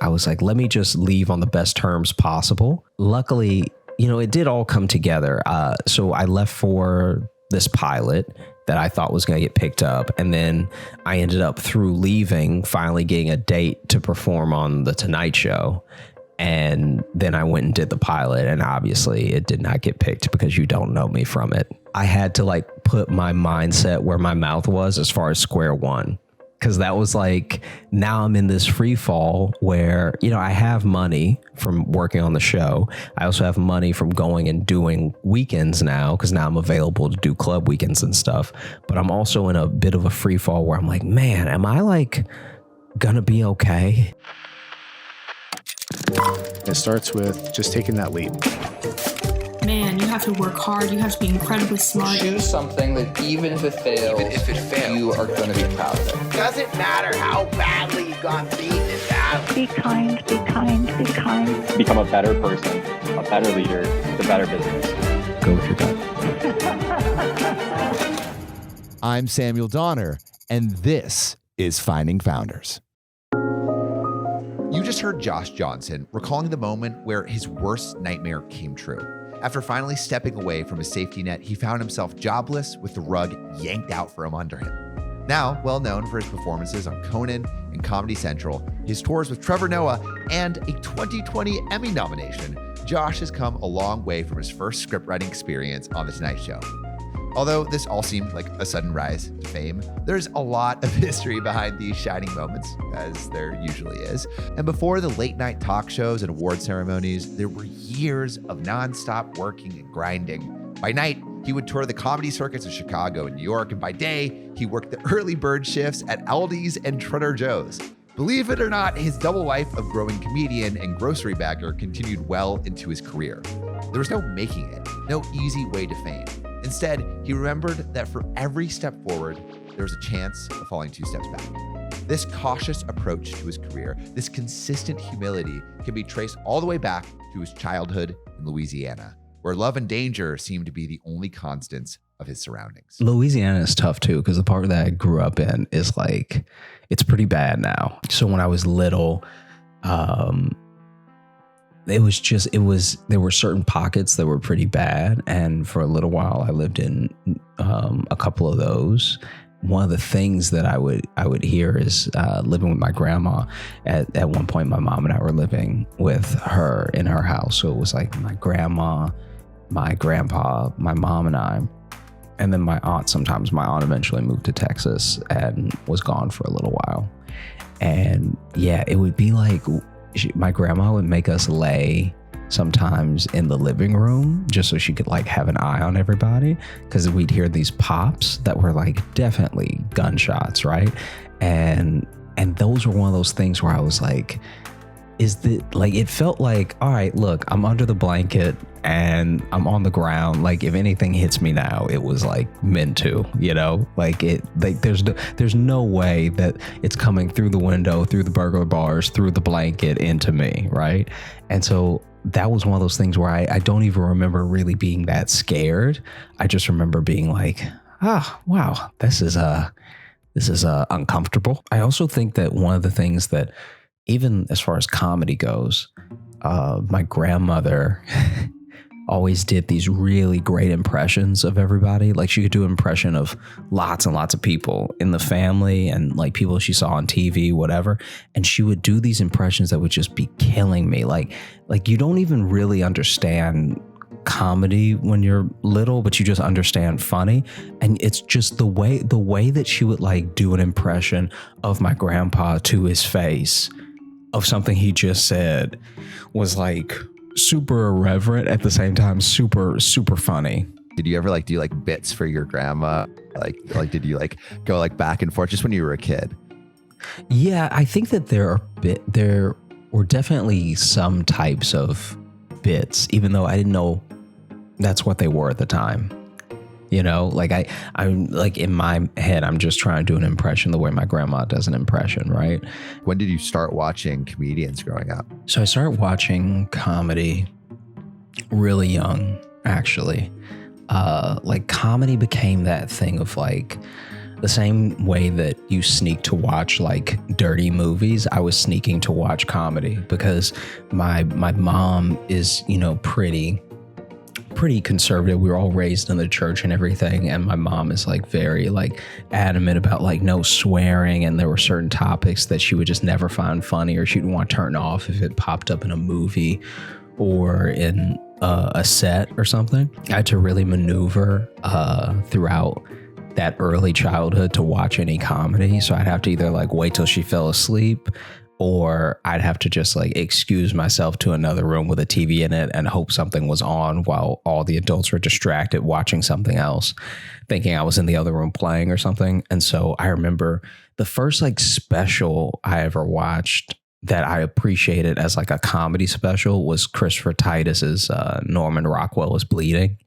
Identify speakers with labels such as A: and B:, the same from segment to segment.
A: I was like, let me just leave on the best terms possible. Luckily, it did all come together. So I left for this pilot that I thought was going to get picked up. And then I ended up, through leaving, finally getting a date to perform on The Tonight Show. And then I went and did the pilot, and obviously it did not get picked because you don't know me from it. I had to like put my mindset where my mouth was as far as square one, because that was like, now I'm in this free fall where, I have money from working on the show. I also have money from going and doing weekends now, because now I'm available to do club weekends and stuff. But I'm also in a bit of a free fall where I'm like, man, am I like gonna be okay?
B: It starts with just taking that leap.
C: Man, you have to work hard. You have to be incredibly smart.
D: Choose something that even if it fails, you are going to be proud of it.
E: Doesn't matter how badly you've gone beaten in battle.
F: Be kind, be kind, be kind.
G: Become a better person, a better leader, the better business.
A: Go with your gut.
H: I'm Samuel Donner, and this is Finding Founders. You just heard Josh Johnson recalling the moment where his worst nightmare came true. After finally stepping away from his safety net, he found himself jobless with the rug yanked out from under him. Now, well known for his performances on Conan and Comedy Central, his tours with Trevor Noah, and a 2020 Emmy nomination, Josh has come a long way from his first scriptwriting experience on The Tonight Show. Although this all seemed like a sudden rise to fame, there's a lot of history behind these shining moments, as there usually is. And before the late night talk shows and award ceremonies, there were years of nonstop working and grinding. By night, he would tour the comedy circuits in Chicago and New York, and by day, he worked the early bird shifts at Aldi's and Trader Joe's. Believe it or not, his double life of growing comedian and grocery bagger continued well into his career. There was no making it, no easy way to fame. Instead, he remembered that for every step forward, there was a chance of falling 2 steps back. This cautious approach to his career, this consistent humility, can be traced all the way back to his childhood in Louisiana, where love and danger seemed to be the only constants of his surroundings.
A: Louisiana is tough too, because the part that I grew up in is like, it's pretty bad now. So when I was little, there were certain pockets that were pretty bad. And for a little while I lived in a couple of those. One of the things that I would hear is living with my grandma. At one point, my mom and I were living with her in her house. So it was like my grandma, my grandpa, my mom and I, and then my aunt. Sometimes my aunt eventually moved to Texas and was gone for a little while. And yeah, it would be like, my grandma would make us lay sometimes in the living room just so she could like have an eye on everybody, because we'd hear these pops that were like definitely gunshots, right? And those were one of those things where I was like, it felt like, all right, look, I'm under the blanket and I'm on the ground. Like if anything hits me now, it was like meant to, there's no way that it's coming through the window, through the burglar bars, through the blanket into me, right? And so that was one of those things where I don't even remember really being that scared. I just remember being like, wow, this is uncomfortable. I also think that one of the things that, even as far as comedy goes, my grandmother always did these really great impressions of everybody. Like she could do an impression of lots and lots of people in the family and like people she saw on TV, whatever. And she would do these impressions that would just be killing me. Like you don't even really understand comedy when you're little, but you just understand funny. And it's just the way that she would like do an impression of my grandpa to his face of something he just said was like super irreverent, at the same time super, super funny.
H: Did you ever do bits for your grandma? Like did you go back and forth just when you were a kid?
A: Yeah, I think that there were definitely some types of bits, even though I didn't know that's what they were at the time. I'm like in my head, I'm just trying to do an impression the way my grandma does an impression, right?
H: When did you start watching comedians growing up?
A: So I started watching comedy really young, actually. Comedy became that thing of the same way that you sneak to watch like dirty movies, I was sneaking to watch comedy because my mom is, pretty conservative. We were all raised in the church and everything, and my mom is like very like adamant about like no swearing, and there were certain topics that she would just never find funny, or she'd want to turn off if it popped up in a movie or in a set or something. I had to really maneuver throughout that early childhood to watch any comedy. So I'd have to either like wait till she fell asleep, or I'd have to just like excuse myself to another room with a TV in it and hope something was on while all the adults were distracted watching something else, thinking I was in the other room playing or something. And so I remember the first like special I ever watched that I appreciated as like a comedy special was Christopher Titus's Norman Rockwell is Bleeding.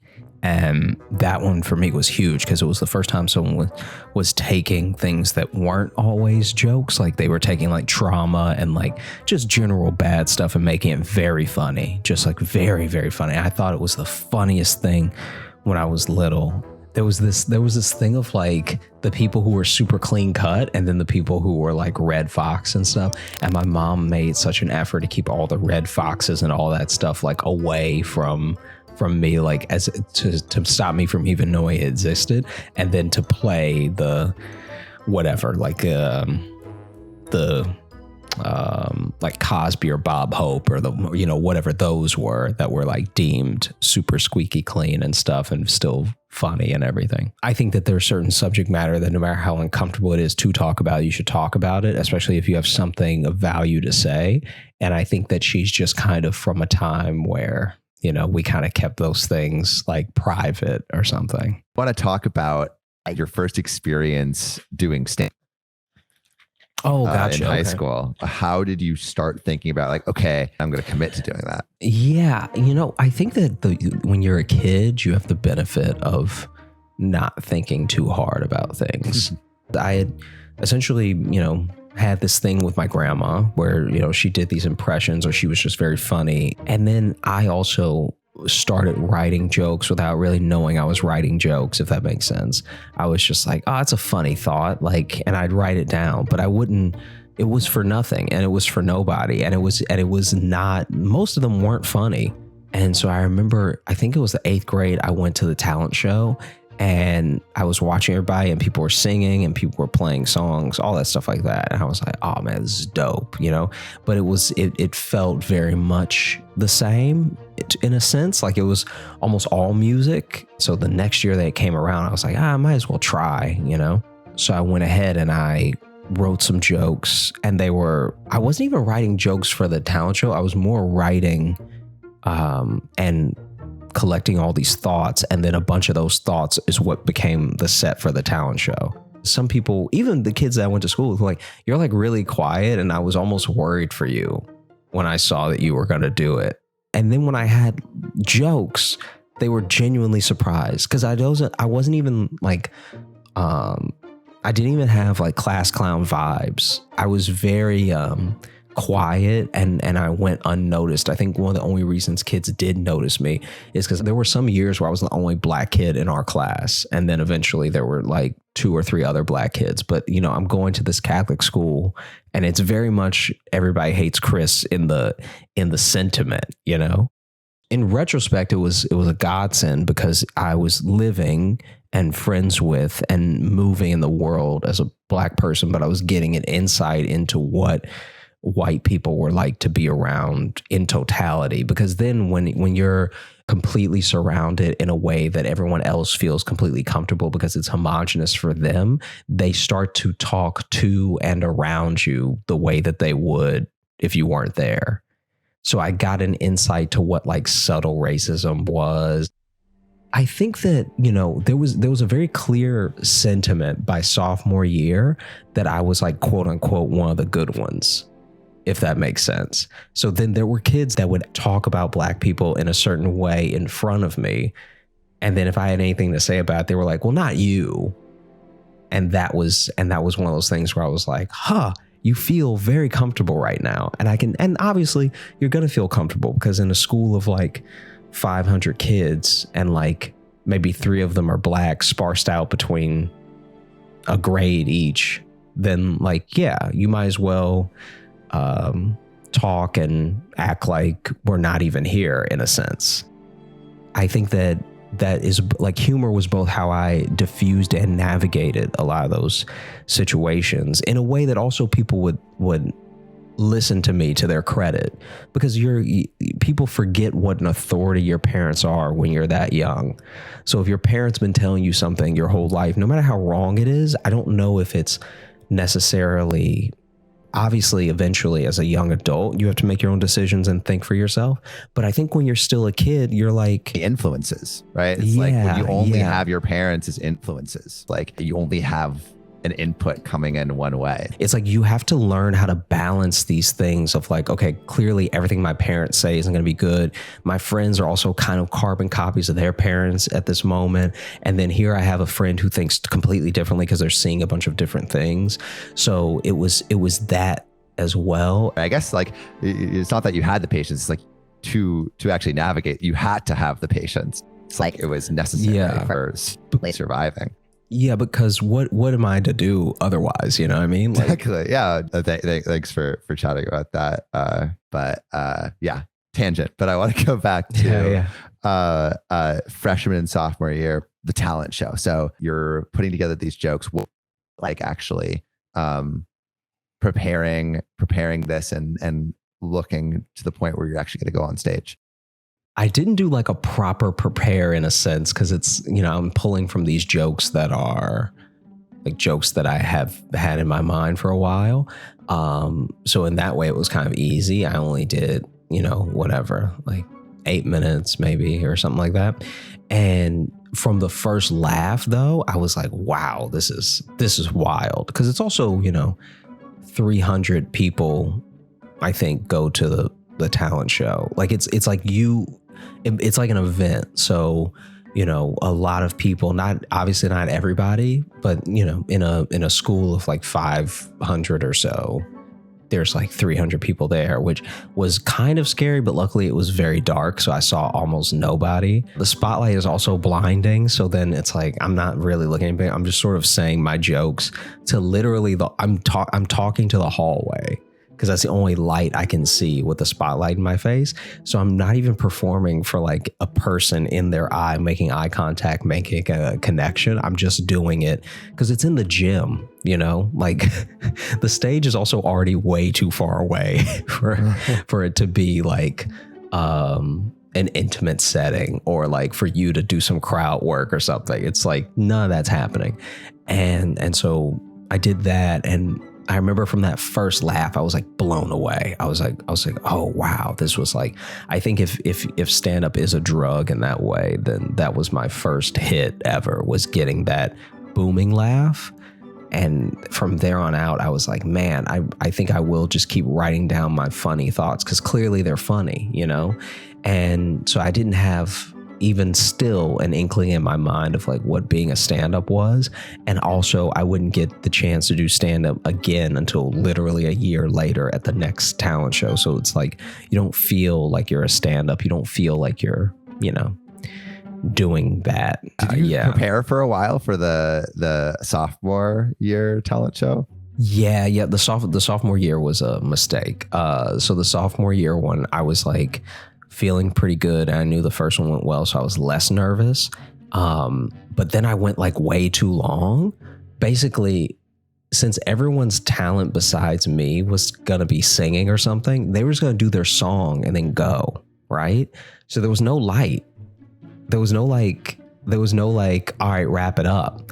A: And that one for me was huge because it was the first time someone was taking things that weren't always jokes. Like they were taking like trauma and like just general bad stuff and making it very funny, just like very, very funny. I thought it was the funniest thing when I was little. There was this thing of like the people who were super clean cut and then the people who were like red fox and stuff. And my mom made such an effort to keep all the red foxes and all that stuff like away from me, like as to stop me from even knowing it existed, and then to play the whatever, like like Cosby or Bob Hope or the whatever those were that were like deemed super squeaky clean and stuff and still funny and everything. I think that there's certain subject matter that no matter how uncomfortable it is to talk about, you should talk about it, especially if you have something of value to say. And I think that she's just kind of from a time where we kind of kept those things like private or something.
H: I want to talk about your first experience doing stand.
A: Oh, gotcha.
H: In high school. How did you start thinking about like, okay, I'm going to commit to doing that?
A: Yeah. I think that when you're a kid, you have the benefit of not thinking too hard about things. I had essentially, had this thing with my grandma where, she did these impressions or she was just very funny. And then I also started writing jokes without really knowing I was writing jokes, if that makes sense. I was just like, oh, it's a funny thought. Like, and I'd write it down, but I wouldn't, it was for nothing and it was for nobody. And it was not, most of them weren't funny. And so I remember, I think it was the 8th grade, I went to the talent show and I was watching everybody and people were singing and people were playing songs, all that stuff like that. And I was like, oh man, this is dope, but it felt very much the same in a sense, like it was almost all music. So the next year that it came around, I was like, I might as well try, So I went ahead and I wrote some jokes and I wasn't even writing jokes for the talent show. I was more writing and collecting all these thoughts, and then a bunch of those thoughts is what became the set for the talent show. Some people, even the kids that I went to school with, were like, you're like really quiet, and I was almost worried for you when I saw that you were going to do it. And then when I had jokes, they were genuinely surprised because I wasn't even like I didn't even have like class clown vibes. I was very quiet and I went unnoticed. I think one of the only reasons kids did notice me is because there were some years where I was the only black kid in our class, and then eventually there were like 2 or 3 other black kids. But I'm going to this Catholic school and it's very much everybody hates Chris in the sentiment. In retrospect, it was a godsend because I was living and friends with and moving in the world as a black person, but I was getting an insight into what white people were like to be around in totality. Because then when you're completely surrounded in a way that everyone else feels completely comfortable because it's homogenous for them, they start to talk to and around you the way that they would if you weren't there. So I got an insight to what like subtle racism was. I think that, there was a very clear sentiment by sophomore year that I was like, quote unquote, one of the good ones, if that makes sense. So then there were kids that would talk about black people in a certain way in front of me. And then if I had anything to say about it, they were like, well, not you. And that was one of those things where I was like, you feel very comfortable right now. And obviously you're going to feel comfortable because in a school of like 500 kids and like maybe 3 of them are black, sparsed out between a grade each, then like, yeah, you might as well talk and act like we're not even here in a sense. I think that is like humor was both how I diffused and navigated a lot of those situations in a way that also people would listen to me to their credit, because people forget what an authority your parents are when you're that young. So if your parents been telling you something your whole life, no matter how wrong it is, I don't know if it's necessarily, obviously eventually as a young adult you have to make your own decisions and think for yourself, but I think when you're still a kid you're like
H: the influences, right? It's like when you only have your parents as influences, like you only have an input coming in one way.
A: It's like you have to learn how to balance these things of like, okay, clearly everything my parents say isn't going to be good. My friends are also kind of carbon copies of their parents at this moment. And then here I have a friend who thinks completely differently because they're seeing a bunch of different things. So it was that as well.
H: I guess like it's not that you had the patience, it's like to actually navigate, you had to have the patience. It's like it was necessary for surviving.
A: Yeah, because what am I to do otherwise? You know what I mean? Like,
H: exactly. Yeah. Thanks for chatting about that. But tangent. But I want to go back to freshman and sophomore year, the talent show. So you're putting together these jokes, like actually preparing this and looking to the point where you're actually going to go on stage.
A: I didn't do like a proper prepare in a sense, because it's, I'm pulling from these jokes that are like jokes that I have had in my mind for a while. So in that way, it was kind of easy. I only did, whatever, like 8 minutes maybe or something like that. And from the first laugh though, I was like, wow, this is wild. Because it's also, 300 people, I think, go to the talent show. Like it's like it's like an event. So, a lot of people, obviously not everybody, but in a school of like 500 or so, there's like 300 people there, which was kind of scary, but luckily it was very dark. So I saw almost nobody. The spotlight is also blinding. So then it's like, I'm not really looking at anybody. I'm just sort of saying my jokes to literally I'm talking to the hallway, because that's the only light I can see with the spotlight in my face. So I'm not even performing for like a person in their eye, making eye contact, making a connection. I'm just doing it because it's in the gym, like the stage is also already way too far away for it to be like an intimate setting or like for you to do some crowd work or something. It's like none of that's happening. And so I did that, and I remember from that first laugh, I was like blown away. I was like, oh wow, this was like, I think if stand-up is a drug in that way, then that was my first hit ever, was getting that booming laugh. And from there on out, I was like, man, I think I will just keep writing down my funny thoughts, because clearly they're funny, And so I didn't have even still an inkling in my mind of like what being a stand-up was. And also I wouldn't get the chance to do stand-up again until literally a year later at the next talent show. So it's like, you don't feel like you're a stand-up. You don't feel like you're, doing that.
H: Did you prepare for a while for the sophomore year talent show?
A: Yeah. The sophomore year was a mistake. So the sophomore year one, I was like feeling pretty good. I knew the first one went well, so I was less nervous. But then I went like way too long. Basically, since everyone's talent besides me was going to be singing or something, they were just going to do their song and then go, right? So there was no light. There was no like, all right, wrap it up.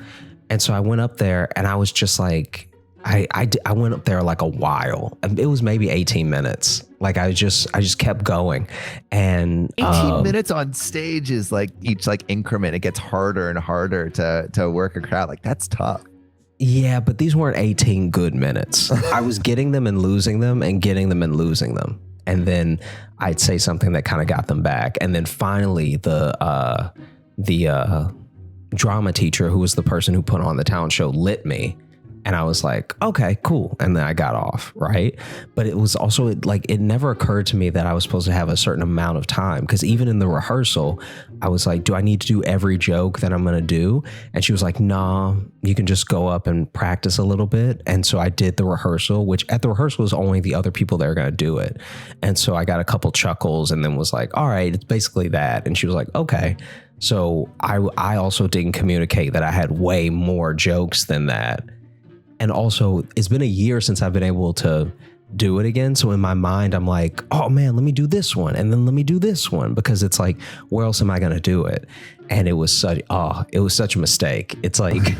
A: And so I went up there and I was just like, I went up there like a while. It was maybe 18 minutes. Like I just kept going. And
H: 18 minutes on stage is like each like increment, it gets harder and harder to work a crowd. Like that's tough.
A: Yeah, but these weren't 18 good minutes. I was getting them and losing them and getting them and losing them. And then I'd say something that kind of got them back. And then finally the drama teacher, who was the person who put on the talent show, lit me. And I was like, okay, cool. And then I got off, right? But it was also like, it never occurred to me that I was supposed to have a certain amount of time. Because even in the rehearsal, I was like, do I need to do every joke that I'm going to do? And she was like, nah, you can just go up and practice a little bit. And so I did the rehearsal, which at the rehearsal was only the other people that are going to do it. And so I got a couple chuckles and then was like, all right, it's basically that. And she was like, okay. So I also didn't communicate that I had way more jokes than that. And also, it's been a year since I've been able to do it again. So in my mind, I'm like, oh man, let me do this one. And then let me do this one, because it's like, where else am I going to do it? And it was such a mistake. It's like,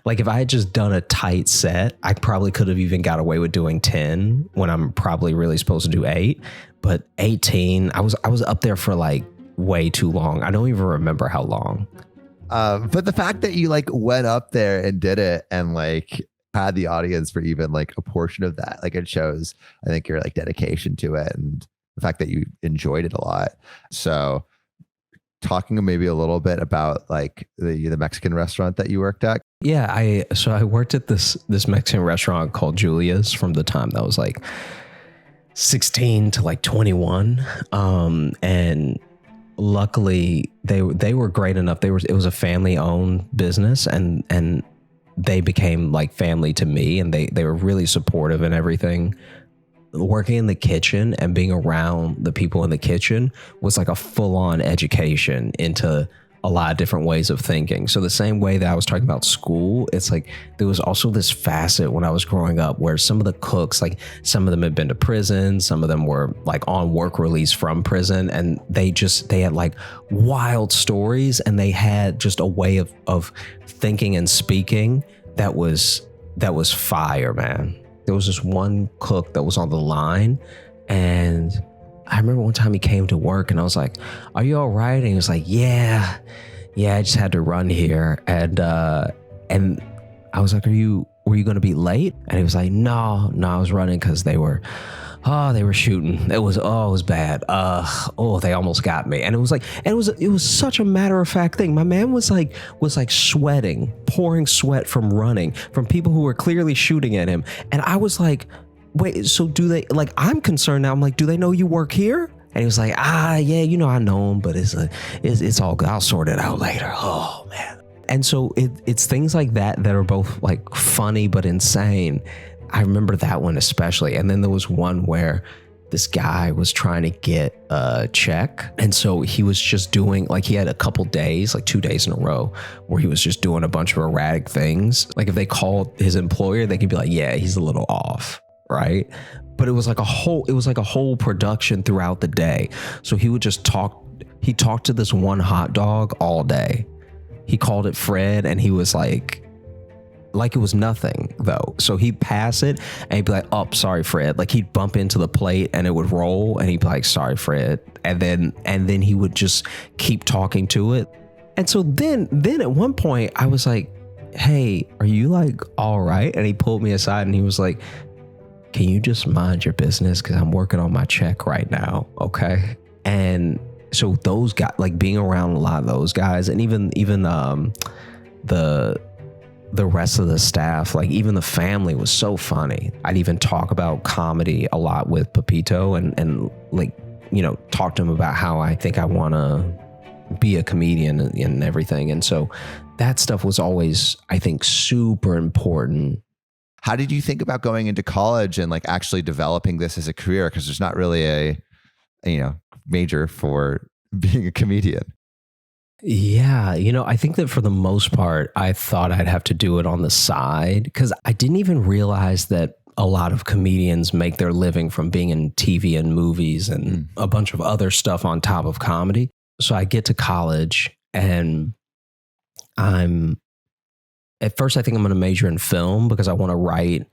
A: like if I had just done a tight set, I probably could have even got away with doing 10 when I'm probably really supposed to do 8. But 18, I was up there for like way too long. I don't even remember how long.
H: But the fact that you like went up there and did it and like had the audience for even like a portion of that, like it shows, I think, your like dedication to it and the fact that you enjoyed it a lot. So talking maybe a little bit about like the Mexican restaurant that you worked at.
A: Yeah, I worked at this Mexican restaurant called Julia's from the time that I was like 16 to like 21. And luckily they were great enough. It was a family owned business, and they became like family to me, and they were really supportive and everything. Working in the kitchen and being around the people in the kitchen was like a full-on education into a lot of different ways of thinking. So the same way that I was talking about school, it's like there was also this facet when I was growing up where some of the cooks, like some of them had been to prison, some of them were like on work release from prison, and they had like wild stories, and they had just a way of thinking and speaking that was fire, man. There was this one cook that was on the line, and I remember one time he came to work and I was like, are you all right? And he was like, yeah, I just had to run here. And I was like, were you going to be late? And he was like, no, I was running because they were shooting. It was bad. They almost got me. And it was such a matter of fact thing. My man was like sweating, pouring sweat from running, from people who were clearly shooting at him. And I was like, wait, so do they, like, I'm concerned now. I'm like, do they know you work here? And he was like, yeah, I know him, but it's all good. I'll sort it out later. Oh man. And so it's things like that are both like funny, but insane. I remember that one especially. And then there was one where this guy was trying to get a check. And so he was just doing, like, he had a couple days, like 2 days in a row, where he was just doing a bunch of erratic things. Like if they called his employer, they could be like, yeah, he's a little off. Right. But it was like a whole production throughout the day. So he would just he talked to this one hot dog all day. He called it Fred, and he was like it was nothing though. So he'd pass it and he'd be like, oh, sorry, Fred. Like he'd bump into the plate and it would roll, and he'd be like, sorry, Fred. And then he would just keep talking to it. And so then at one point I was like, hey, are you like all right? And he pulled me aside and he was like, can you just mind your business? Because I'm working on my check right now. Okay. And so those guys, like being around a lot of those guys, and even the rest of the staff, like even the family was so funny. I'd even talk about comedy a lot with Pepito and like, you know, talk to him about how I think I want to be a comedian and everything. And so that stuff was always, I think, super important.
H: How did you think about going into college and like actually developing this as a career? Because there's not really a major for being a comedian.
A: Yeah, I think that for the most part, I thought I'd have to do it on the side, because I didn't even realize that a lot of comedians make their living from being in TV and movies and a bunch of other stuff on top of comedy. So I get to college and at first, I think I'm going to major in film because I want to write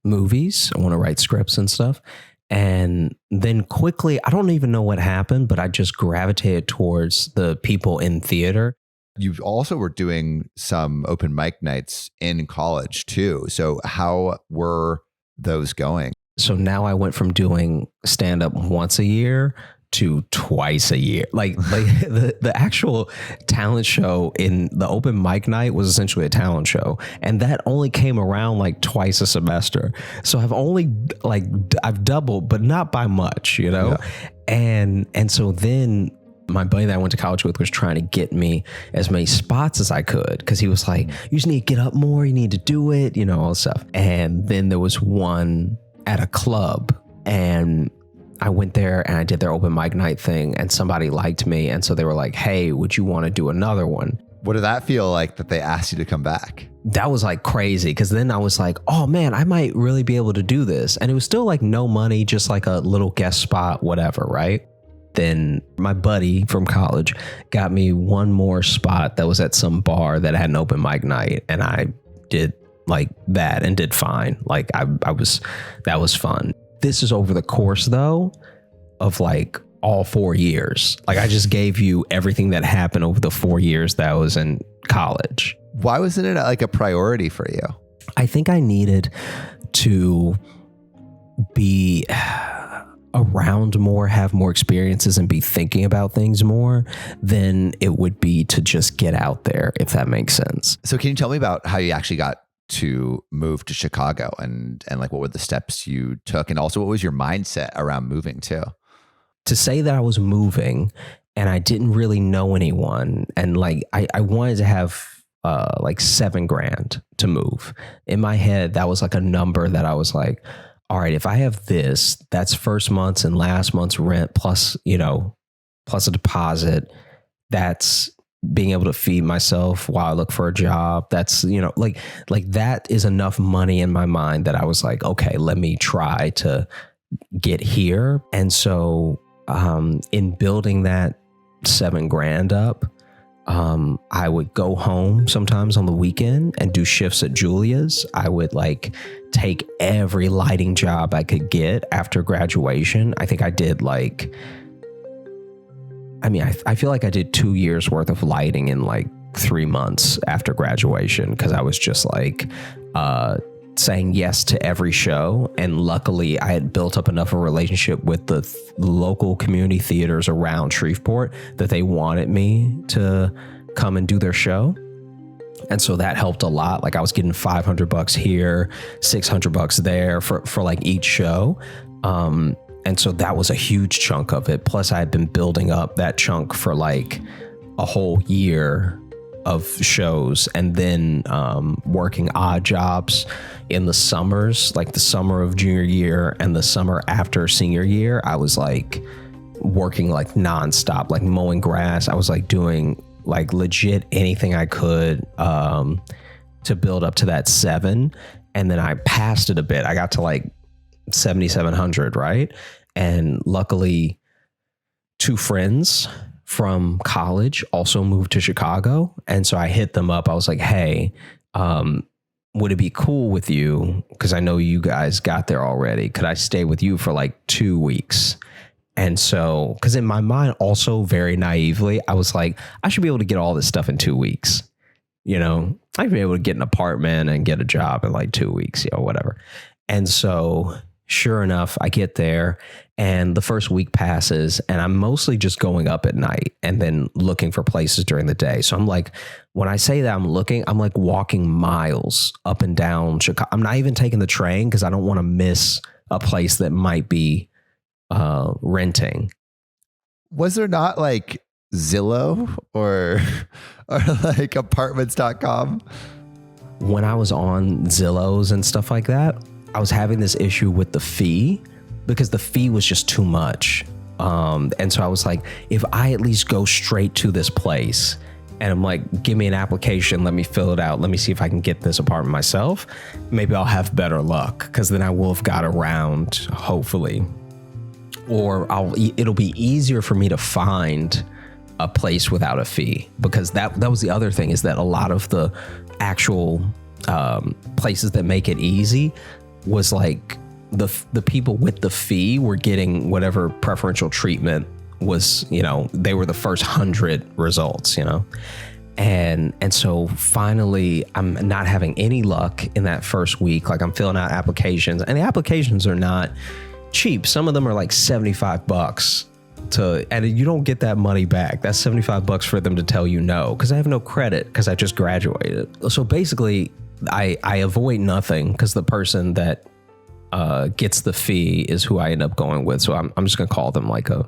A: movies. I want to write scripts and stuff. And then quickly, I don't even know what happened, but I just gravitated towards the people in theater.
H: You also were doing some open mic nights in college too. So how were those going?
A: So now I went from doing stand-up once a year to twice a year. Like the actual talent show in the open mic night was essentially a talent show. And that only came around like twice a semester. So I've doubled, but not by much, you know? Yeah. And so then my buddy that I went to college with was trying to get me as many spots as I could, because he was like, you just need to get up more, you need to do it, you know, all this stuff. And then there was one at a club, and I went there and I did their open mic night thing, and somebody liked me. And so they were like, hey, would you want to do another one?
H: What did that feel like that they asked you to come back?
A: That was like crazy, because then I was like, oh man, I might really be able to do this. And it was still like no money, just like a little guest spot, whatever, right? Then my buddy from college got me one more spot that was at some bar that had an open mic night. And I did like that and did fine. Like that was fun. This is over the course, though, of like all 4 years. Like I just gave you everything that happened over the 4 years that I was in college.
H: Why wasn't it like a priority for you?
A: I think I needed to be around more, have more experiences, and be thinking about things more than it would be to just get out there, if that makes sense.
H: So can you tell me about how you actually got to move to Chicago, and like what were the steps you took, and also what was your mindset around moving too?
A: To say that I was moving and I didn't really know anyone, and like I wanted to have like $7,000 to move. In my head, that was like a number that I was like, all right, if I have this, that's first month's and last month's rent plus, you know, plus a deposit. That's being able to feed myself while I look for a job. That's, you know, like that is enough money in my mind that I was like, okay, let me try to get here. And so in building that $7,000 up, I would go home sometimes on the weekend and do shifts at Julia's. I would like take every lighting job I could get after graduation. I think I did like, I feel like I did 2 years worth of lighting in like 3 months after graduation, because I was just like saying yes to every show. And luckily I had built up enough of a relationship with the local community theaters around Shreveport that they wanted me to come and do their show. And so that helped a lot. Like I was getting $500 here, $600 there for like each show. And so that was a huge chunk of it. Plus I had been building up that chunk for like a whole year of shows, and then working odd jobs in the summers, like the summer of junior year and the summer after senior year. I was like working like nonstop, like mowing grass. I was like doing like legit anything I could to build up to that 7. And then I passed it a bit. I got to like 7,700, right? And luckily 2 friends from college also moved to Chicago. And so I hit them up. I was like, hey, would it be cool with you? Because I know you guys got there already. Could I stay with you for like 2 weeks? And so, because in my mind, also very naively, I was like, I should be able to get all this stuff in 2 weeks. You know, I'd be able to get an apartment and get a job in like 2 weeks, you know, whatever. And so sure enough, I get there and the first week passes and I'm mostly just going up at night and then looking for places during the day. So I'm like, when I say that I'm looking, I'm like walking miles up and down Chicago. I'm not even taking the train because I don't want to miss a place that might be renting.
H: Was there not like Zillow or like apartments.com?
A: When I was on Zillows and stuff like that, I was having this issue with the fee because the fee was just too much. And so I was like, if I at least go straight to this place and I'm like, give me an application, let me fill it out, let me see if I can get this apartment myself, maybe I'll have better luck because then I will have got around, hopefully. Or it'll be easier for me to find a place without a fee, because that was the other thing, is that a lot of the actual places that make it easy was like the people with the fee were getting whatever preferential treatment was, you know, they were the first 100 results, you know. And so finally I'm not having any luck in that first week. Like I'm filling out applications and the applications are not cheap. Some of them are like $75 and you don't get that money back. That's $75 for them to tell you no, because I have no credit because I just graduated. So basically, I avoid nothing because the person that gets the fee is who I end up going with. So I'm just gonna call them like a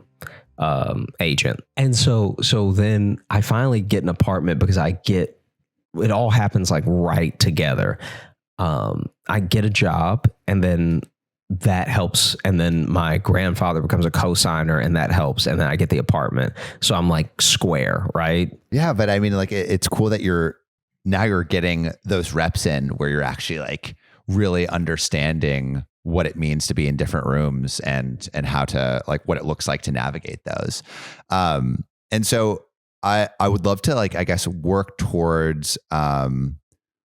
A: agent. And so then I finally get an apartment because it all happens like right together. I get a job, and then that helps, and then my grandfather becomes a co-signer, and that helps, and then I get the apartment. So I'm like square, right?
H: Yeah, but I mean, like it's cool that you're getting those reps in where you're actually like really understanding what it means to be in different rooms and how to, like, what it looks like to navigate those. And so I would love to, like, I guess, work towards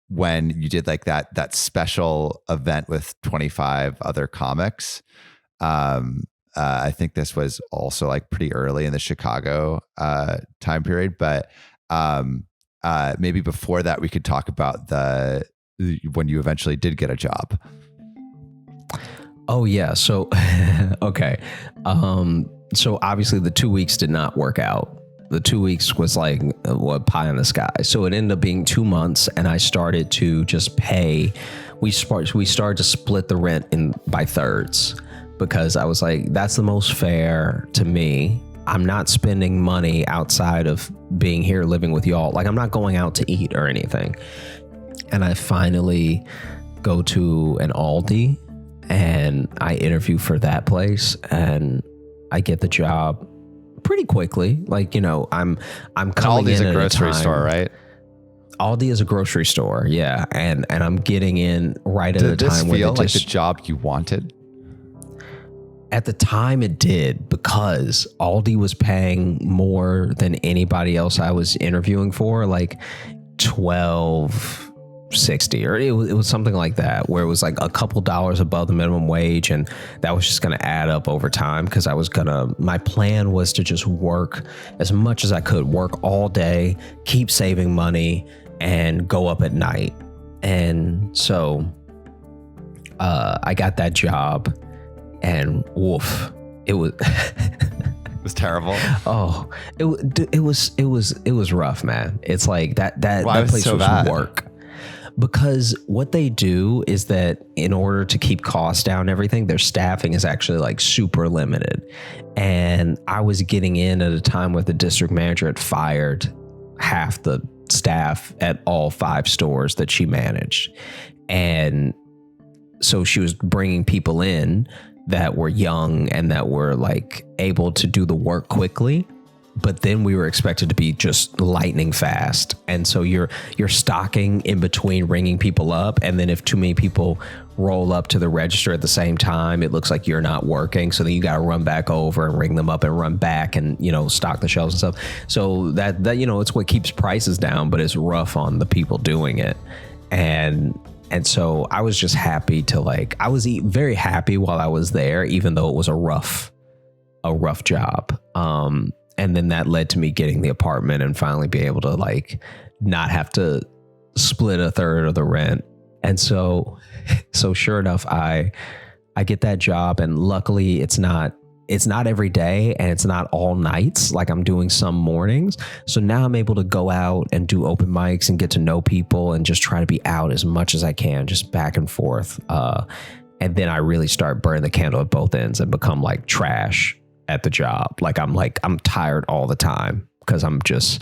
H: when you did like that special event with 25 other comics. I think this was also like pretty early in the Chicago time period, but maybe before that we could talk about when you eventually did get a job.
A: Oh yeah. So, okay. So obviously the 2 weeks did not work out. The 2 weeks was like what, pie in the sky. So it ended up being 2 months, and I started to just pay. We started to split the rent by thirds, because I was like, that's the most fair to me. I'm not spending money outside of being here living with y'all. Like, I'm not going out to eat or anything. And I finally go to an Aldi, and I interview for that place, and I get the job pretty quickly. Like, I'm coming
H: Aldi's
A: in
H: a grocery store, right?
A: Aldi is a grocery store, yeah, and I'm getting in right at a time where
H: feel like the job you wanted?
A: At the time, it did, because Aldi was paying more than anybody else I was interviewing for, like $12.60, or it was something like that, where it was like a couple dollars above the minimum wage, and that was just going to add up over time, because my plan was to just work as much as I could, work all day, keep saving money, and go up at night. And so I got that job, and woof, it was
H: It was terrible.
A: Oh, it was rough, man. It's like that place
H: so
A: was
H: bad?
A: work. Because what they do is that in order to keep costs down and everything, their staffing is actually like super limited. And I was getting in at a time where the district manager had fired half the staff at all 5 stores that she managed. And so she was bringing people in that were young and that were like able to do the work quickly. But then we were expected to be just lightning fast. And so you're stocking in between ringing people up. And then if too many people roll up to the register at the same time, it looks like you're not working. So then you got to run back over and ring them up and run back and, stock the shelves and stuff. So that it's what keeps prices down, but it's rough on the people doing it. And so I was just happy to I was very happy while I was there, even though it was a rough job. And then that led to me getting the apartment and finally be able to not have to split a third of the rent. And so sure enough, I get that job, and luckily it's not every day, and it's not all nights. Like, I'm doing some mornings. So now I'm able to go out and do open mics and get to know people and just try to be out as much as I can, just back and forth. And then I really start burning the candle at both ends and become like trash at the job. I'm tired all the time because I'm just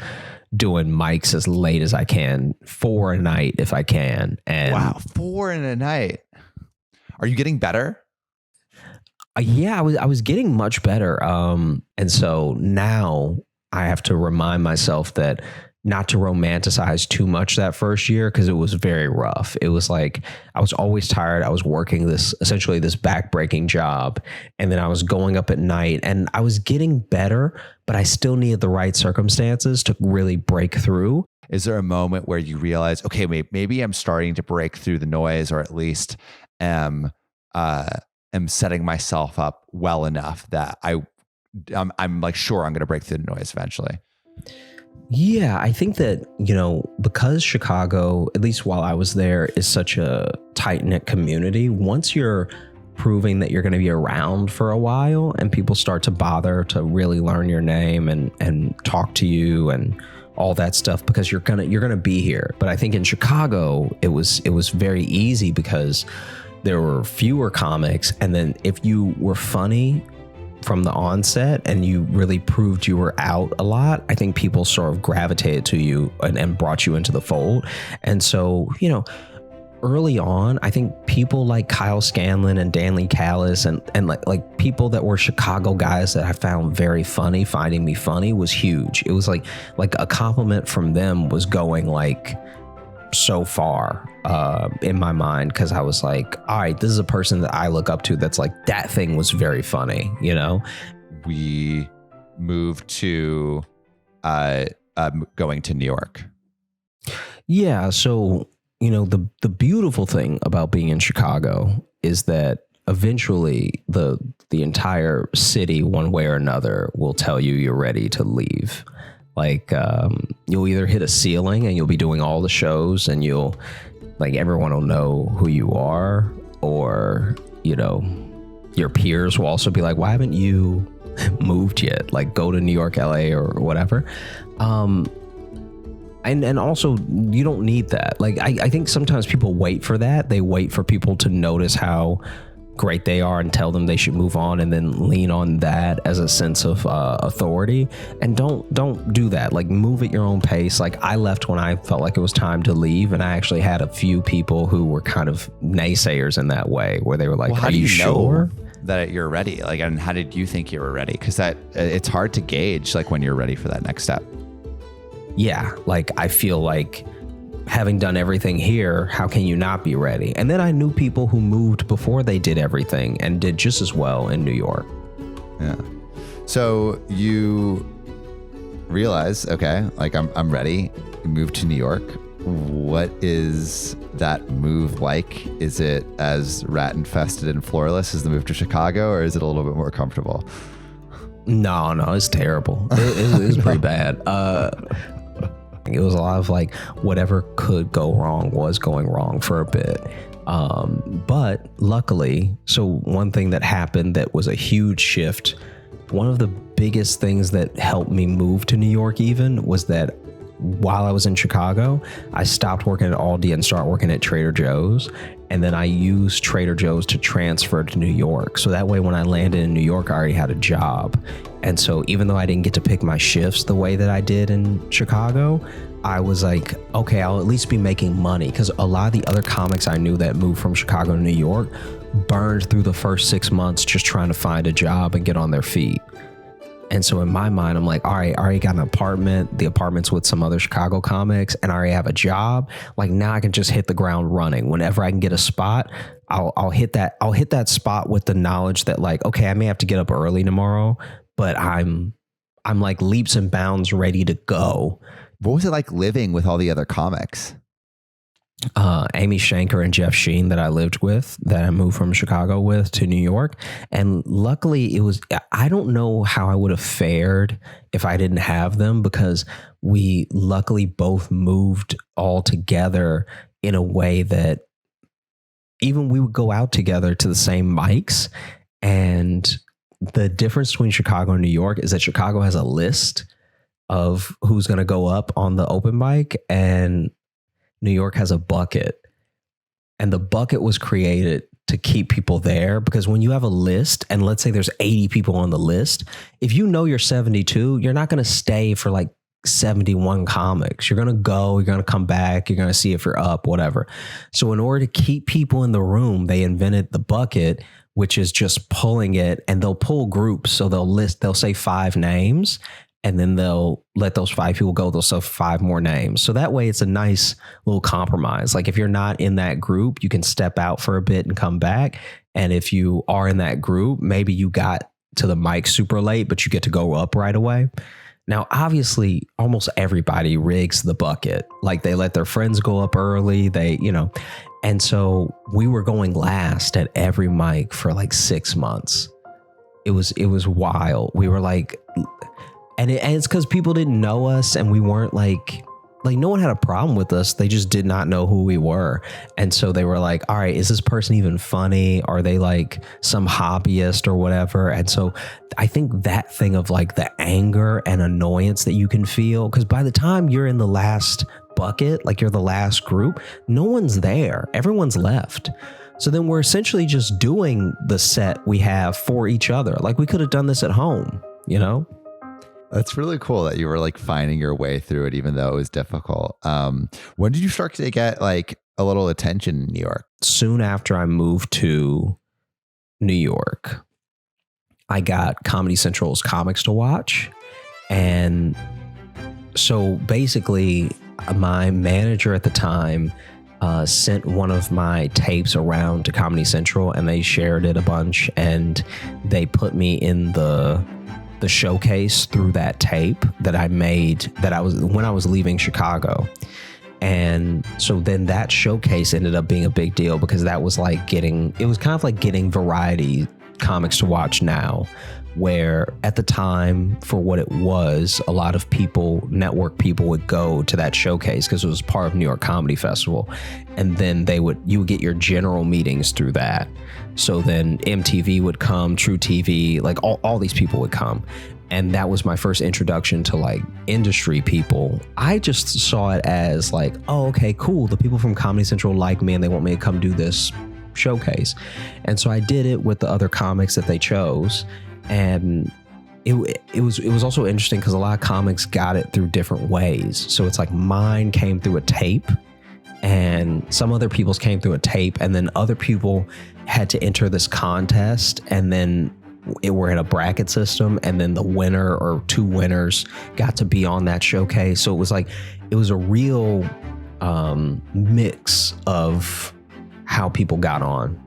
A: doing mics as late as I can, 4 a night if I can. And
H: wow, 4 in a night. Are you getting better?
A: Yeah, I was getting much better. And so now I have to remind myself that not to romanticize too much that first year, because it was very rough. It was like I was always tired. I was working this back-breaking job, and then I was going up at night, and I was getting better, but I still needed the right circumstances to really break through.
H: Is there a moment where you realize, okay, maybe I'm starting to break through the noise, or at least am setting myself up well enough that I'm like, sure, I'm going to break through the noise eventually?
A: Yeah, I think that, because Chicago, at least while I was there, is such a tight-knit community, once you're proving that you're going to be around for a while, and people start to bother to really learn your name and talk to you and all that stuff, because you're gonna be here. But I think in Chicago it was very easy because there were fewer comics, and then if you were funny from the onset and you really proved you were out a lot, I think people sort of gravitated to you and brought you into the fold. And so, you know, early on, I think people like Kyle Scanlon and Danley Callis and like people that were Chicago guys that I found very funny, finding me funny was huge. It was like a compliment from them was going like so far in my mind, because I was like, all right, this is a person that I look up to that's like, that thing was very funny, you know?
H: We moved to going to New York.
A: Yeah, so you know, the beautiful thing about being in Chicago is that eventually the entire city, one way or another, will tell you you're ready to leave. Like you'll either hit a ceiling and you'll be doing all the shows and you'll like everyone will know who you are, or you know, your peers will also be like, why haven't you moved yet? Like go to New York, LA, or whatever. And also, you don't need that. Like, I think sometimes people wait for that. They wait for people to notice how great they are and tell them they should move on, and then lean on that as a sense of authority. And don't do that. Like, move at your own pace. Like, I left when I felt like it was time to leave, and I actually had a few people who were kind of naysayers in that way, where they were like,
H: well,
A: are you sure
H: that you're ready? Like, and how did you think you were ready? Because that it's hard to gauge, like, when you're ready for that next step.
A: Yeah, like I feel like having done everything here, how can you not be ready? And then I knew people who moved before they did everything and did just as well in New York.
H: Yeah. So you realize, okay, like I'm ready. You move to New York. What is that move like? Is it as rat infested and floorless as the move to Chicago, or is it a little bit more comfortable?
A: No, it's terrible. It was pretty bad. It was a lot of like whatever could go wrong was going wrong for a bit. But luckily, so one thing that happened that was a huge shift, one of the biggest things that helped me move to New York even was that while I was in Chicago, I stopped working at Aldi and started working at Trader Joe's. And then I used Trader Joe's to transfer to New York. So that way, when I landed in New York, I already had a job. And so even though I didn't get to pick my shifts the way that I did in Chicago, I was like, okay, I'll at least be making money. Because a lot of the other comics I knew that moved from Chicago to New York burned through the first 6 months just trying to find a job and get on their feet. And so in my mind, I'm like, all right, I already got an apartment. The apartment's with some other Chicago comics, and I already have a job. Like now I can just hit the ground running. Whenever I can get a spot, I'll hit that. I'll hit that spot with the knowledge that like, okay, I may have to get up early tomorrow, but I'm like leaps and bounds ready to go.
H: What was it like living with all the other comics?
A: Amy Shanker and Jeff Sheen that I lived with, that I moved from Chicago with to New York. And luckily I don't know how I would have fared if I didn't have them, because we luckily both moved all together in a way that even we would go out together to the same mics. And the difference between Chicago and New York is that Chicago has a list of who's going to go up on the open mic, and New York has a bucket, and the bucket was created to keep people there, because when you have a list and let's say there's 80 people on the list, if you know you're 72, you're not going to stay for like 71 comics. You're going to go, you're going to come back, you're going to see if you're up, whatever. So in order to keep people in the room, they invented the bucket, which is just pulling it, and they'll pull groups. So they'll say 5 names, and then they'll let those 5 people go. They'll say 5 more names. So that way it's a nice little compromise. Like if you're not in that group, you can step out for a bit and come back. And if you are in that group, maybe you got to the mic super late, but you get to go up right away. Now, obviously, almost everybody rigs the bucket. Like they let their friends go up early. And so we were going last at every mic for like 6 months. It was wild. We were like, and it's because people didn't know us, and we weren't like like no one had a problem with us. They just did not know who we were. And so they were like, all right, is this person even funny? Are they like some hobbyist or whatever? And so I think that thing of like the anger and annoyance that you can feel, because by the time you're in the last bucket, like you're the last group, no one's there. Everyone's left. So then we're essentially just doing the set we have for each other. Like we could have done this at home, you know?
H: That's really cool that you were like finding your way through it, even though it was difficult. When did you start to get like a little attention in New York?
A: Soon after I moved to New York, I got Comedy Central's Comics to Watch. And so basically my manager at the time sent one of my tapes around to Comedy Central, and they shared it a bunch, and they put me in the showcase through that tape that I made when I was leaving Chicago. And so then that showcase ended up being a big deal, because that was like it was kind of like getting Variety Comics to Watch now, where at the time, for what it was, a lot of network people would go to that showcase because it was part of New York Comedy Festival. And then you would get your general meetings through that. So then MTV would come, True TV, like all these people would come. And that was my first introduction to like industry people. I just saw it as like, oh, okay, cool. The people from Comedy Central like me and they want me to come do this showcase. And so I did it with the other comics that they chose. And it was also interesting because a lot of comics got it through different ways. So it's like mine came through a tape, and some other people's came through a tape, and then other people had to enter this contest, and then we're in a bracket system, and then the winner or two winners got to be on that showcase. So it was a real mix of how people got on.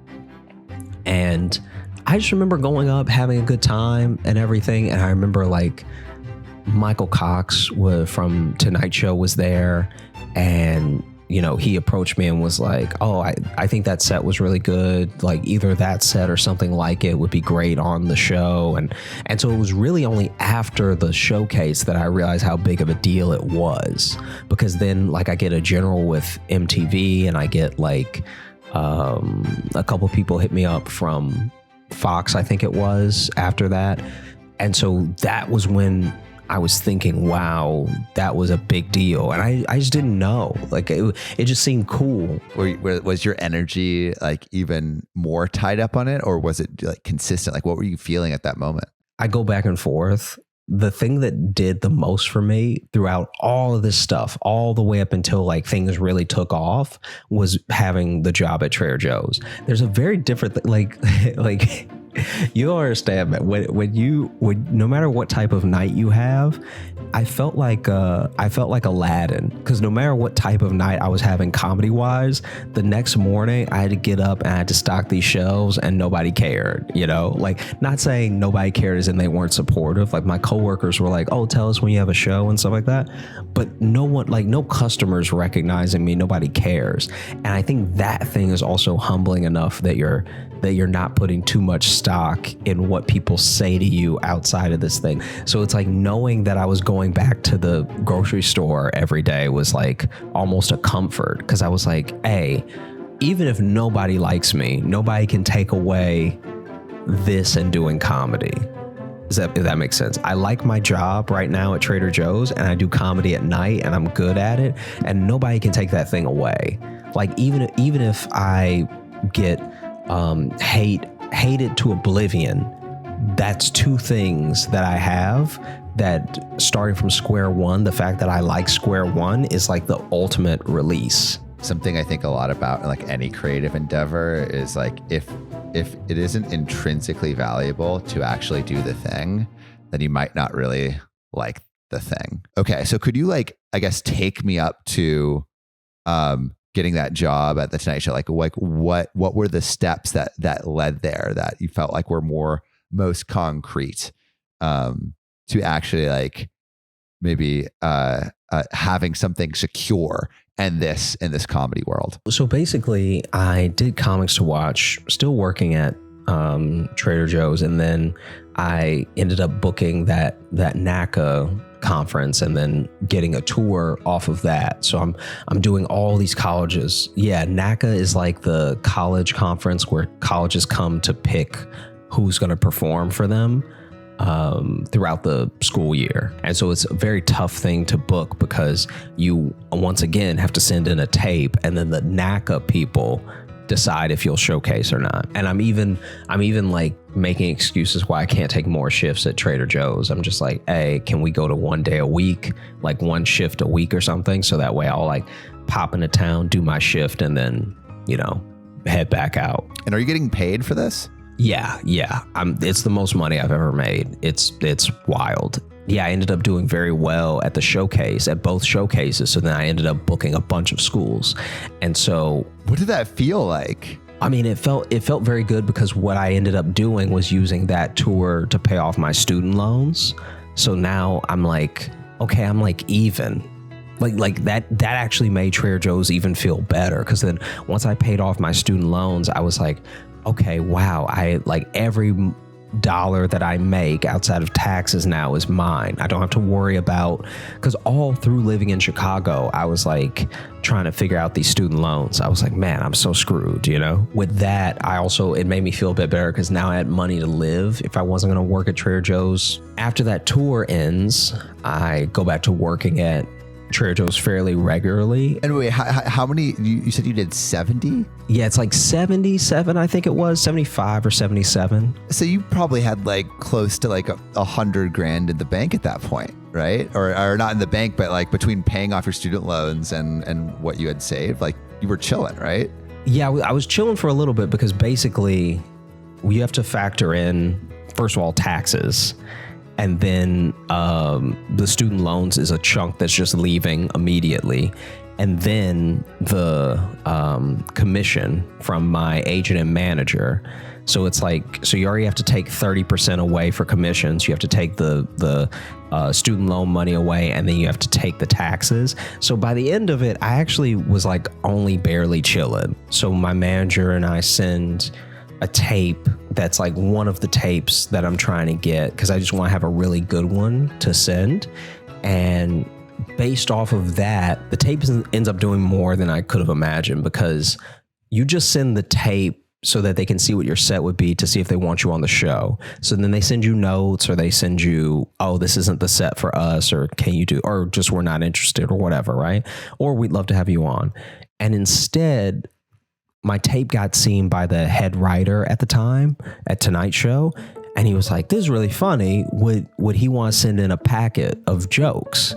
A: And I just remember going up, having a good time and everything. And I remember like Michael Cox from Tonight Show was there, and you know, he approached me and was like, oh, I think that set was really good. Like either that set or something like it would be great on the show. And so it was really only after the showcase that I realized how big of a deal it was, because then like I get a general with MTV, and I get like a couple people hit me up from Fox, I think it was, after that. And so that was when I was thinking, wow, that was a big deal. And I just didn't know. Like it just seemed cool.
H: Was your energy like even more tied up on it, or was it like consistent? Like what were you feeling at that moment?
A: I go back and forth. The thing that did the most for me throughout all of this stuff, all the way up until like things really took off, was having the job at Trader Joe's. There's a very different, like you don't understand, man. When no matter what type of night you have, I felt like Aladdin, because no matter what type of night I was having comedy wise, the next morning I had to get up and I had to stock these shelves, and nobody cared, you know, like not saying nobody cared as in they weren't supportive. Like my coworkers were like, oh, tell us when you have a show and stuff like that. But no one, like no customers recognizing me, nobody cares. And I think that thing is also humbling enough that you're not putting too much stock in what people say to you outside of this thing. So it's like knowing that I was going back to the grocery store every day was like almost a comfort, because I was like, hey, even if nobody likes me, nobody can take away this and doing comedy. If that makes sense. I like my job right now at Trader Joe's, and I do comedy at night, and I'm good at it, and nobody can take that thing away. Like even if I get hated to oblivion, that's two things that I have that, starting from square one, the fact that I like square one is like the ultimate release.
H: Something I think a lot about in like any creative endeavor is like if it isn't intrinsically valuable to actually do the thing, then you might not really like the thing. Okay, so could you like, I guess, take me up to getting that job at the Tonight Show? Like what were the steps that led there that you felt like were most concrete to actually like maybe having something secure in this comedy world? So
A: basically I did Comics to Watch, still working at Trader Joe's, and then I ended up booking that NACA conference and then getting a tour off of that. So I'm doing all these colleges. Yeah, NACA is like the college conference where colleges come to pick who's going to perform for them throughout the school year. And so it's a very tough thing to book because you once again have to send in a tape, and then the NACA people decide if you'll showcase or not. And I'm even like making excuses why I can't take more shifts at Trader Joe's. I'm just like, hey, can we go to 1 day a week, like 1 shift a week or something? So that way I'll like pop into town, do my shift, and then, you know, head back out.
H: And are you getting paid for this?
A: Yeah. It's the most money I've ever made. It's wild. Yeah, I ended up doing very well at both showcases. So then I ended up booking a bunch of schools. And so
H: what did that feel like?
A: I mean, it felt very good because what I ended up doing was using that tour to pay off my student loans. So now I'm like, okay, I'm like even. Like that actually made Trader Joe's even feel better, because then once I paid off my student loans, I was like, okay, wow, I like every dollar that I make outside of taxes now is mine. I don't have to worry about, because all through living in Chicago, I was like trying to figure out these student loans. I was like, man, I'm so screwed, you know? With that, it made me feel a bit better because now I had money to live if I wasn't going to work at Trader Joe's. After that tour ends, I go back to working at Trader Joe's fairly regularly.
H: And wait, how many, you said you did 70?
A: Yeah, it's like 77, I think it was, 75 or 77.
H: So you probably had like close to like $100,000 in the bank at that point, right? Or not in the bank, but like between paying off your student loans and what you had saved, like you were chilling, right?
A: Yeah, I was chilling for a little bit because basically you have to factor in, first of all, taxes. And then the student loans is a chunk that's just leaving immediately. And then the commission from my agent and manager. So it's like, so you already have to take 30% away for commissions. You have to take the student loan money away, and then you have to take the taxes. So by the end of it, I actually was like only barely chilling. So my manager and I send a tape that's like one of the tapes that I'm trying to get, because I just want to have a really good one to send. And based off of that, the tape ends up doing more than I could have imagined, because you just send the tape so that they can see what your set would be to see if they want you on the show. So then they send you notes, or they send you, oh, this isn't the set for us, or can you do, or just we're not interested, or whatever, right? Or we'd love to have you on. And instead, my tape got seen by the head writer at the time at Tonight Show, and he was like, this is really funny. Would he want to send in a packet of jokes?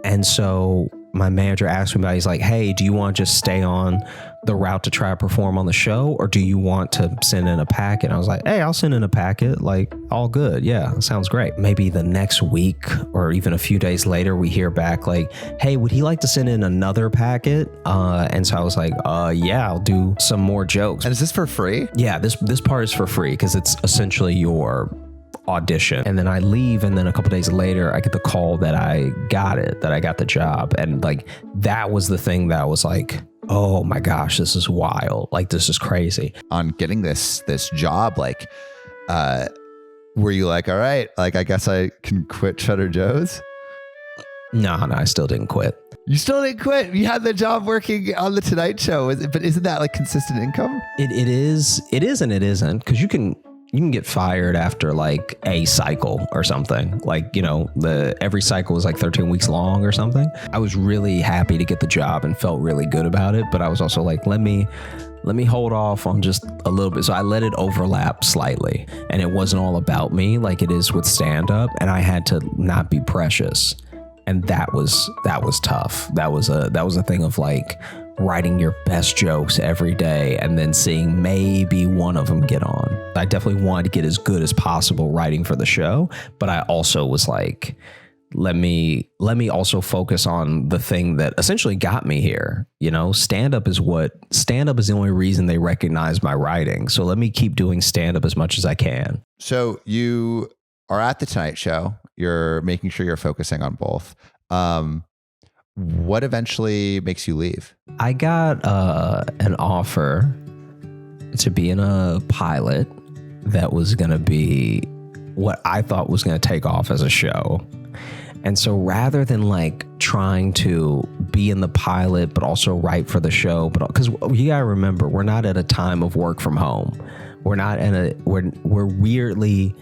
A: And so my manager asked me about it. He's like, hey, do you want to just stay on the route to try to perform on the show, or do you want to send in a packet? I was like, hey, I'll send in a packet, like all good. Yeah, sounds great. Maybe the next week or even a few days later, we hear back like, hey, would he like to send in another packet? And so I was like, yeah, I'll do some more jokes.
H: And is this for free?
A: Yeah, this part is for free because it's essentially your audition. And then I leave, and then a couple days later I get the call that I got the job. And like that was the thing that I was like, oh my gosh, this is wild. Like, this is crazy.
H: On getting this job, like, were you like, all right, like, I guess I can quit Trader Joe's?
A: No, I still didn't quit.
H: You still didn't quit? You had the job working on the Tonight Show, but isn't that like consistent income?
A: It is and it isn't, because you can get fired after like a cycle or something. Like, you know, every cycle is like 13 weeks long or something. I was really happy to get the job and felt really good about it, but I was also like, let me hold off on just a little bit. So I let it overlap slightly, and it wasn't all about me like it is with stand up, and I had to not be precious. And that was tough. That was a thing of like writing your best jokes every day and then seeing maybe one of them get on. I definitely wanted to get as good as possible writing for the show, but I also was like, let me also focus on the thing that essentially got me here. You know, stand up is the only reason they recognize my writing. So let me keep doing stand up as much as I can.
H: So you are at the Tonight Show. You're making sure you're focusing on both. What eventually makes you leave?
A: I got an offer to be in a pilot that was going to be what I thought was going to take off as a show. And so rather than like trying to be in the pilot, but also write for the show, but because you gotta remember, we're not at a time of work from home. We're weirdly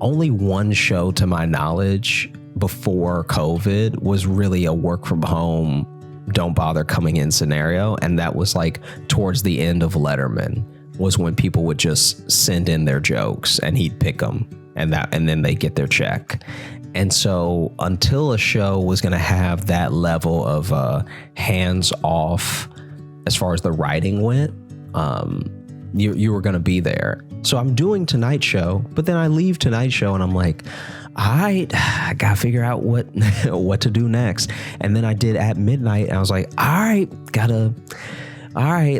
A: only one show to my knowledge before COVID was really a work from home, don't bother coming in scenario. And that was like towards the end of Letterman, was when people would just send in their jokes and he'd pick them and then they get their check. And so until a show was going to have that level of hands off as far as the writing went, you were going to be there. So I'm doing Tonight Show, but then I leave Tonight Show and I'm like, all right, I got to figure out what to do next. And then I did At Midnight and I was like, all right,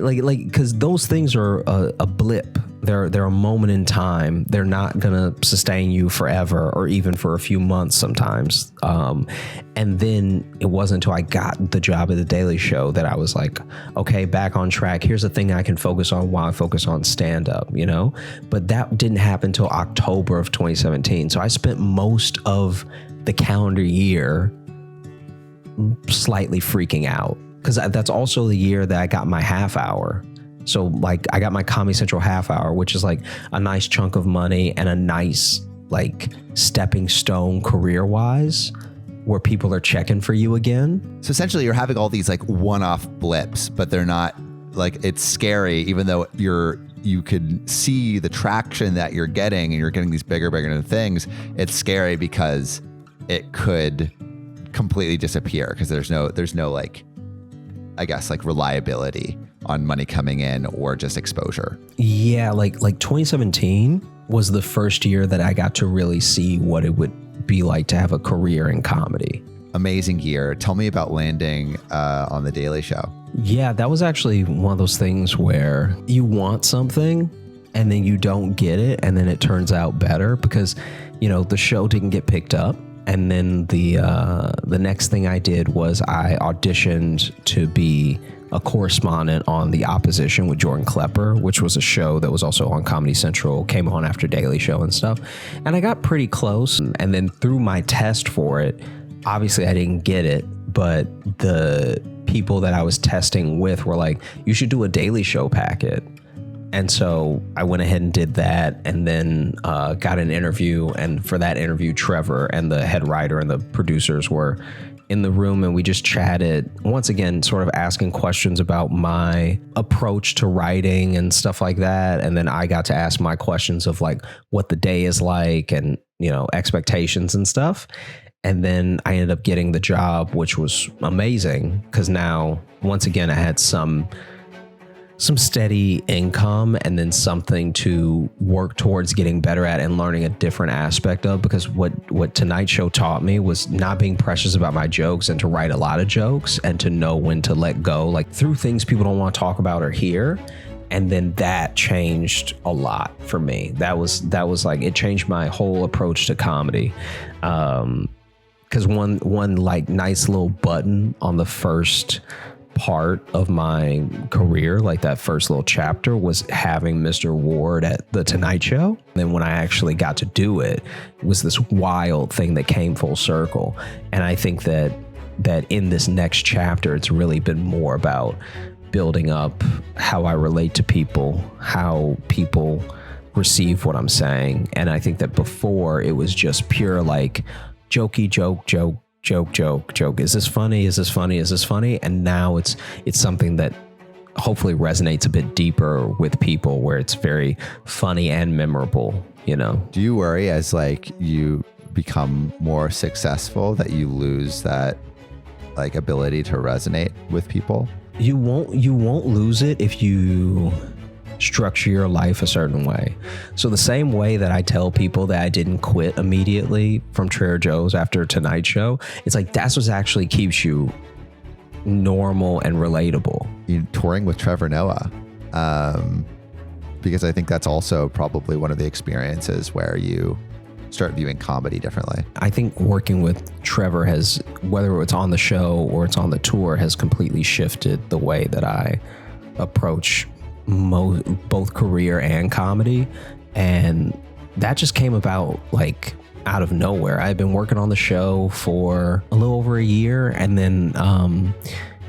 A: like, because those things are a blip. They're a moment in time. They're not gonna sustain you forever or even for a few months sometimes. And then it wasn't until I got the job at The Daily Show that I was like, okay, back on track. Here's a thing I can focus on while I focus on stand-up, you know? But that didn't happen until October of 2017. So I spent most of the calendar year slightly freaking out, because that's also the year that I got my half hour. So like I got my Comedy Central half hour, which is like a nice chunk of money and a nice like stepping stone career wise where people are checking for you again.
H: So essentially you're having all these like one-off blips, but they're not like, it's scary, even though you could see the traction that you're getting and you're getting these bigger things. It's scary because it could completely disappear because there's no like, I guess like reliability on money coming in or just exposure.
A: Yeah, like 2017 was the first year that I got to really see what it would be like to have a career in comedy.
H: Amazing year. Tell me about landing on The Daily Show.
A: Yeah, that was actually one of those things where you want something and then you don't get it and then it turns out better because, you know, the show didn't get picked up. And then the next thing I did was I auditioned to be a correspondent on The Opposition with Jordan Klepper, which was a show that was also on Comedy Central, came on after Daily Show and stuff. And I got pretty close. And then through my test for it, obviously I didn't get it, but the people that I was testing with were like, you should do a Daily Show packet. And so I went ahead and did that and then got an interview. And for that interview, Trevor and the head writer and the producers were in the room and we just chatted, once again, sort of asking questions about my approach to writing and stuff like that. And then I got to ask my questions of like what the day is like and, you know, expectations and stuff. And then I ended up getting the job, which was amazing because now, once again, I had some steady income and then something to work towards getting better at and learning a different aspect of, because what Tonight Show taught me was not being precious about my jokes and to write a lot of jokes and to know when to let go, like through things people don't want to talk about or hear. And then that changed a lot for me. That was like, it changed my whole approach to comedy. Because one like nice little button on the first part of my career, like that first little chapter, was having Mr. Ward at the Tonight Show. Then when I actually got to do it, it was this wild thing that came full circle. And I think that in this next chapter, it's really been more about building up how I relate to people, how people receive what I'm saying. And I think that before it was just pure like jokey joke. Is this funny? Is this funny? Is this funny? And now it's something that hopefully resonates a bit deeper with people where it's very funny and memorable, you know?
H: Do you worry as like you become more successful that you lose that like ability to resonate with people?
A: You won't lose it if you structure your life a certain way. So the same way that I tell people that I didn't quit immediately from Trader Joe's after Tonight Show, it's like that's what actually keeps you normal and relatable.
H: You're touring with Trevor Noah, because I think that's also probably one of the experiences where you start viewing comedy differently.
A: I think working with Trevor has, whether it's on the show or it's on the tour, has completely shifted the way that I approach both career and comedy. And that just came about like out of nowhere. I had been working on the show for a little over a year, and then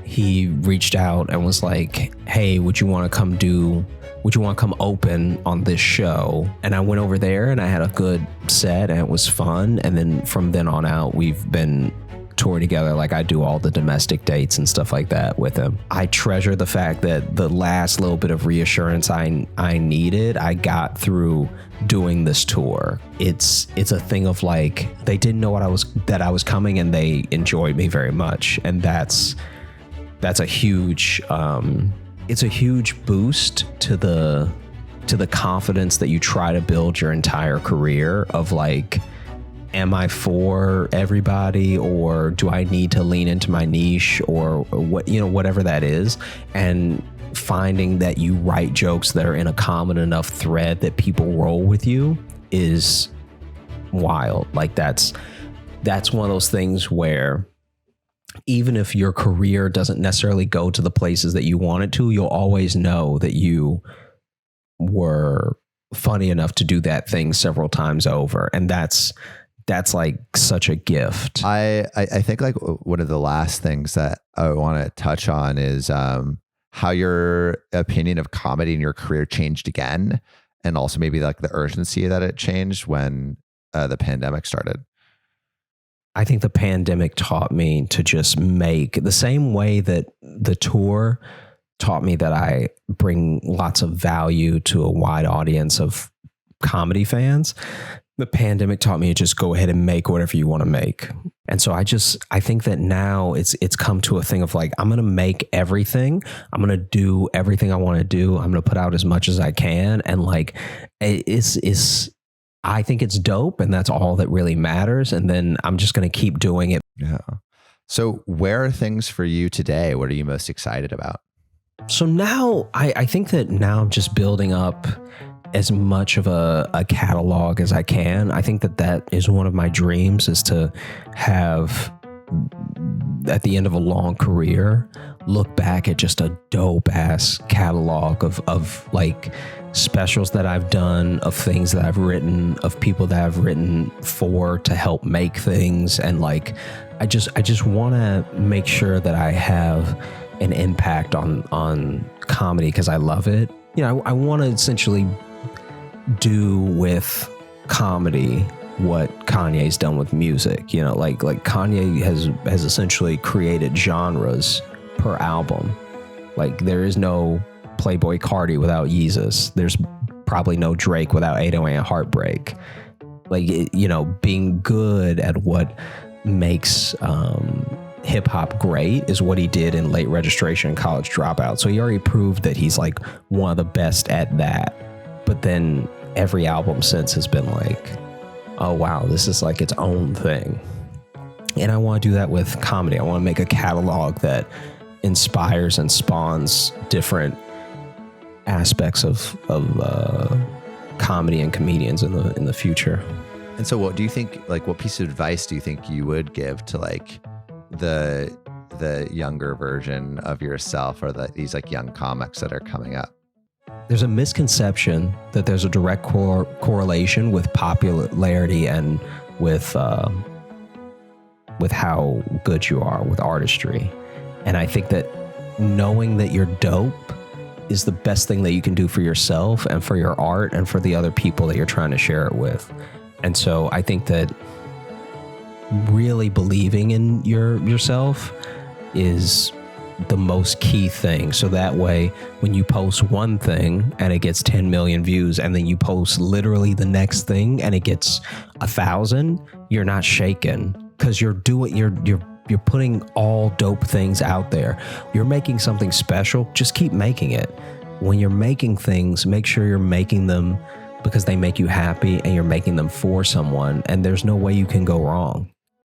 A: he reached out and was like, hey, would you want to come open on this show? And I went over there and I had a good set and it was fun. And then from then on out, we've been touring together. Like, I do all the domestic dates and stuff like that with him. I treasure the fact that the last little bit of reassurance I needed, I got through doing this tour. It's a thing of like, they didn't know that I was coming, and they enjoyed me very much. And that's a huge, it's a huge boost to the confidence that you try to build your entire career of like, am I for everybody, or do I need to lean into my niche, or what, whatever that is, and finding that you write jokes that are in a common enough thread that people roll with you is wild. Like that's one of those things where even if your career doesn't necessarily go to the places that you want it to, you'll always know that you were funny enough to do that thing several times over. And that's like such a gift.
H: I think like one of the last things that I want to touch on is how your opinion of comedy in your career changed again, and also maybe like the urgency that it changed when the pandemic started.
A: I think the pandemic taught me to just make, the same way that the tour taught me that I bring lots of value to a wide audience of comedy fans, the pandemic taught me to just go ahead and make whatever you want to make. And so I think that now it's come to a thing of like, I'm going to make everything. I'm going to do everything I want to do. I'm going to put out as much as I can. And like, I think it's dope, and that's all that really matters. And then I'm just going to keep doing it.
H: Yeah. So where are things for you today? What are you most excited about?
A: So now I think that now I'm just building up as much of a catalog as I can. I think that is one of my dreams, is to have, at the end of a long career, look back at just a dope ass catalog of like specials that I've done, of things that I've written, of people that I've written for to help make things. And like, I just want to make sure that I have an impact on comedy, because I love it. I want to essentially do with comedy what Kanye's done with music. Like Kanye has essentially created genres per album. Like, there is no Playboy Cardi without Yeezus. There's probably no Drake without 808 and Heartbreak. Like, being good at what makes hip hop great is what he did in Late Registration and College Dropout. So he already proved that he's like one of the best at that. But then every album since has been like, oh wow, this is like its own thing. And I want to do that with comedy. I want to make a catalog that inspires and spawns different aspects of comedy and comedians in the future.
H: And so what do you think, like, what piece of advice do you think you would give to like the younger version of yourself, or these like young comics that are coming up?
A: There's a misconception that there's a direct correlation with popularity and with how good you are with artistry. And I think that knowing that you're dope is the best thing that you can do for yourself and for your art and for the other people that you're trying to share it with. And so I think that really believing in yourself is the most key thing. So that way, when you post one thing and it gets 10 million views, and then you post literally the next thing and it gets 1,000, you're not shaken, because you're putting all dope things out there. You're making something special. Just keep making it. When you're making things, make sure you're making them because they make you happy, and you're making them for someone, and there's no way you can go wrong.